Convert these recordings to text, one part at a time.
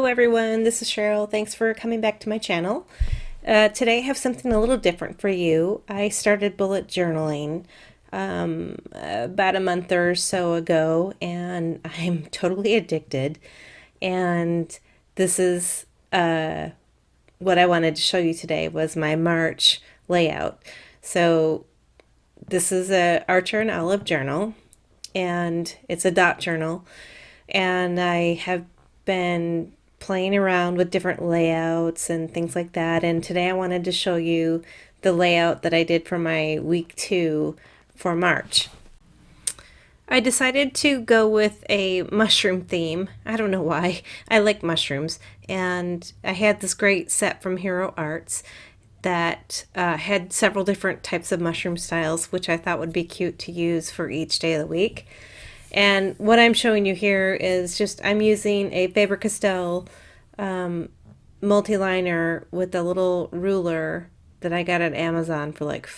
everyone, this is Cheryl. Thanks for coming back to my channel. Today I have something a little different for you. I started bullet journaling about a month or so ago, and I'm totally addicted. And this is what I wanted to show you today was my March layout. So this is a Archer and Olive journal, and it's a dot journal, and I have been playing around with different layouts and things like that. And today I wanted to show you the layout that I did for my week 2 for March. I decided to go with a mushroom theme. I don't know why. I like mushrooms. And I had this great set from Hero Arts that had several different types of mushroom styles, which I thought would be cute to use for each day of the week. And what I'm showing you here is just I'm using a Faber-Castell multi-liner with a little ruler that I got at Amazon for like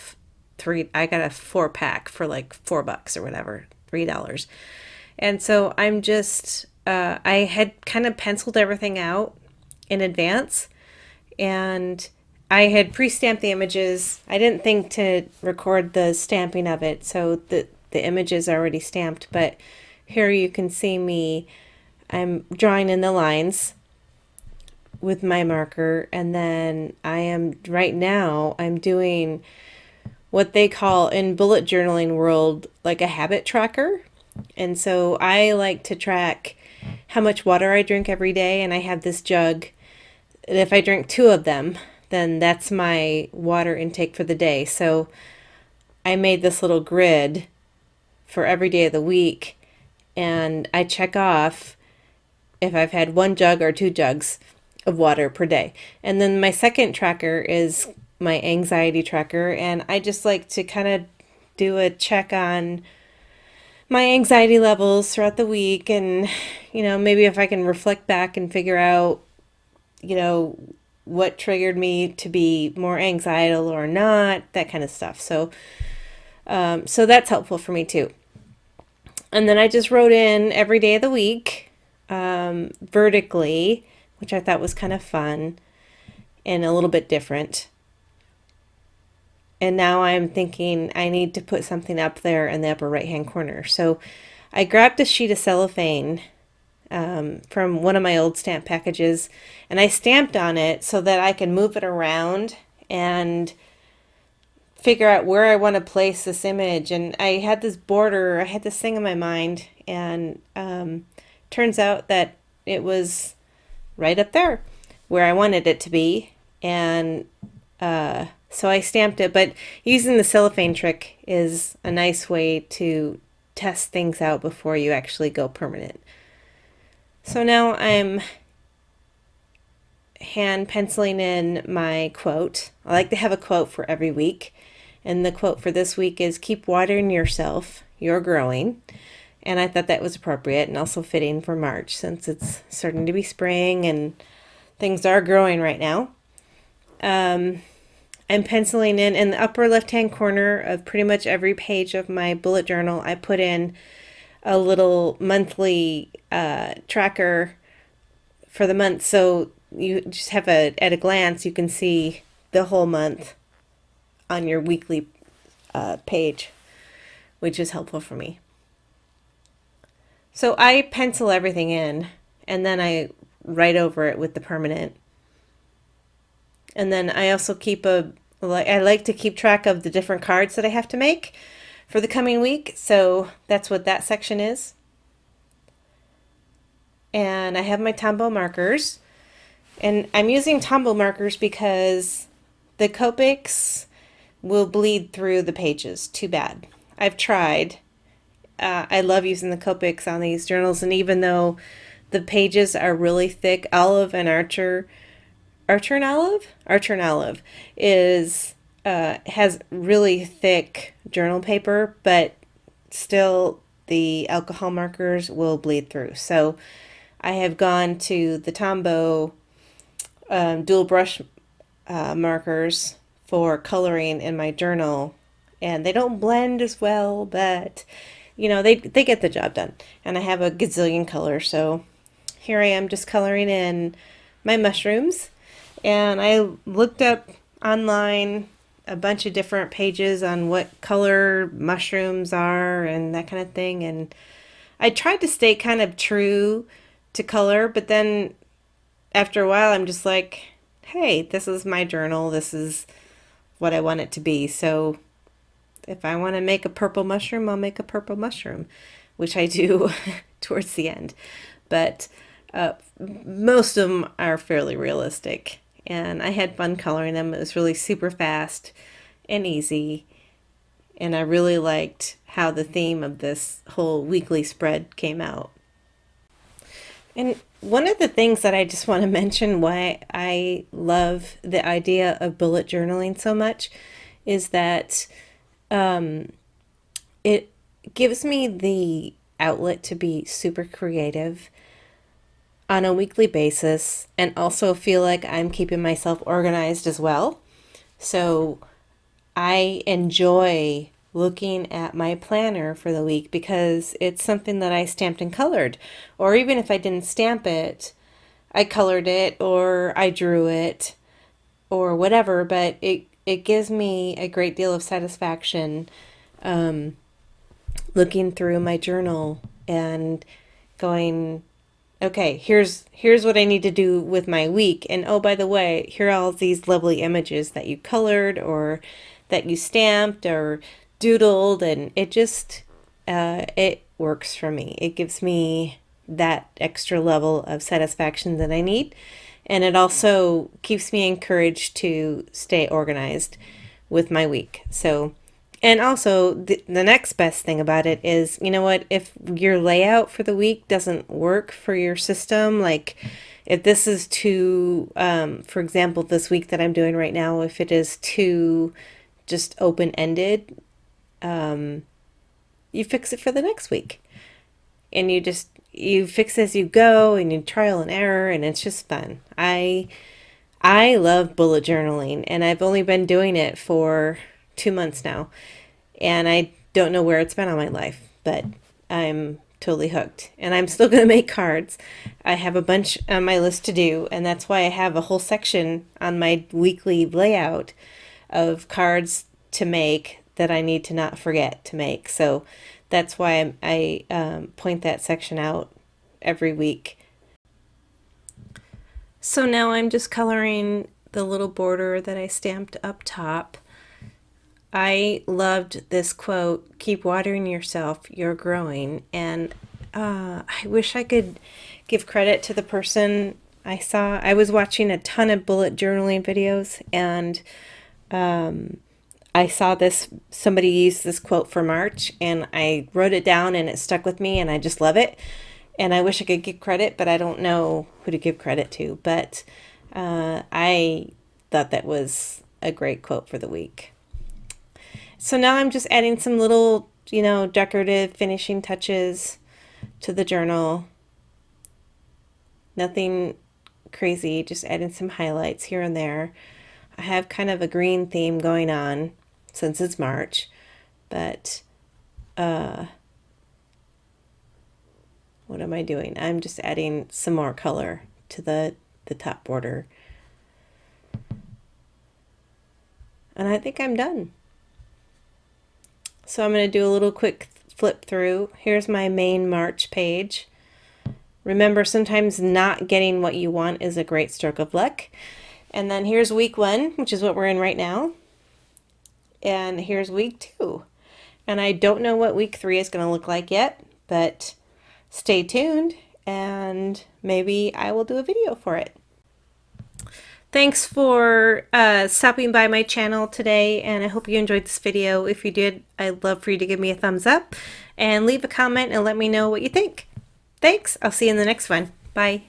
I got a 4-pack for like $4 or whatever, $3. And so I'm just, I had kind of penciled everything out in advance, and I had pre-stamped the images. I didn't think to record the stamping of it, so the image is already stamped, but here you can see me. I'm drawing in the lines with my marker, and then right now I'm doing what they call in bullet journaling world like a habit tracker. And so I like to track how much water I drink every day, and I have this jug, and if I drink 2 of them, then that's my water intake for the day. So I made this little grid for every day of the week, and I check off if I've had 1 jug or 2 jugs of water per day. And then my second tracker is my anxiety tracker, and I just like to kind of do a check on my anxiety levels throughout the week, and maybe if I can reflect back and figure out what triggered me to be more anxietal or not, that kind of stuff. So so that's helpful for me too. And then I just wrote in every day of the week vertically, which I thought was kind of fun and a little bit different. And now I'm thinking I need to put something up there in the upper right hand corner. So I grabbed a sheet of cellophane from one of my old stamp packages, and I stamped on it so that I can move it around and figure out where I want to place this image. And I had this border, I had this thing in my mind, and turns out that it was right up there where I wanted it to be. And so I stamped it, but using the cellophane trick is a nice way to test things out before you actually go permanent. So now I'm hand penciling in my quote. I like to have a quote for every week. And the quote for this week is, "Keep watering yourself, you're growing." And I thought that was appropriate and also fitting for March, since it's starting to be spring and things are growing right now. I'm penciling in the upper left-hand corner of pretty much every page of my bullet journal. I put in a little monthly tracker for the month, so you just have at a glance you can see the whole month on your weekly page, which is helpful for me. So I pencil everything in, and then I write over it with the permanent. And then I also I like to keep track of the different cards that I have to make for the coming week. So that's what that section is. And I have my Tombow markers. And I'm using Tombow markers because the Copics will bleed through the pages. Too bad. I've tried. I love using the Copics on these journals, and even though the pages are really thick, Olive and Archer and Olive is has really thick journal paper, but still the alcohol markers will bleed through. So I have gone to the Tombow dual brush markers for coloring in my journal, and they don't blend as well, but they get the job done. And I have a gazillion colors, so here I am just coloring in my mushrooms. And I looked up online a bunch of different pages on what color mushrooms are and that kind of thing. And I tried to stay kind of true to color, but then after a while I'm just like, hey, this is my journal. This is what I want it to be. So if I want to make a purple mushroom, I'll make a purple mushroom, which I do towards the end. But most of them are fairly realistic. And I had fun coloring them. It was really super fast and easy. And I really liked how the theme of this whole weekly spread came out. And one of the things that I just want to mention why I love the idea of bullet journaling so much is that it gives me the outlet to be super creative on a weekly basis and also feel like I'm keeping myself organized as well. So I enjoy looking at my planner for the week because it's something that I stamped and colored. Or even if I didn't stamp it, I colored it or I drew it or whatever, but it gives me a great deal of satisfaction looking through my journal and going, okay, here's what I need to do with my week. And oh, by the way, here are all these lovely images that you colored or that you stamped or doodled, and it just it works for me. It gives me that extra level of satisfaction that I need, and it also keeps me encouraged to stay organized with my week. So, and also the next best thing about it is, you know what, if your layout for the week doesn't work for your system, like if this is too, for example, this week that I'm doing right now, if it is too just open-ended, you fix it for the next week. And you fix as you go and you trial and error, and it's just fun. I love bullet journaling, and I've only been doing it for 2 months now. And I don't know where it's been all my life, but I'm totally hooked. And I'm still going to make cards. I have a bunch on my list to do, and that's why I have a whole section on my weekly layout of cards to make that I need to not forget to make. So that's why I point that section out every week. So now I'm just coloring the little border that I stamped up top. I loved this quote, "Keep watering yourself, you're growing." And I wish I could give credit to the person I saw. I was watching a ton of bullet journaling videos, and I saw somebody used this quote for March, and I wrote it down and it stuck with me, and I just love it. And I wish I could give credit, but I don't know who to give credit to. But I thought that was a great quote for the week. So now I'm just adding some little, decorative finishing touches to the journal. Nothing crazy, just adding some highlights here and there. I have kind of a green theme going on since it's March, but what am I doing? I'm just adding some more color to the top border. And I think I'm done. So I'm going to do a little quick flip through. Here's my main March page. Remember, sometimes not getting what you want is a great stroke of luck. And then here's week 1, which is what we're in right now. And here's week 2. And I don't know what week 3 is going to look like yet, but stay tuned and maybe I will do a video for it. Thanks for stopping by my channel today, and I hope you enjoyed this video. If you did, I'd love for you to give me a thumbs up and leave a comment and let me know what you think. Thanks. I'll see you in the next one. Bye.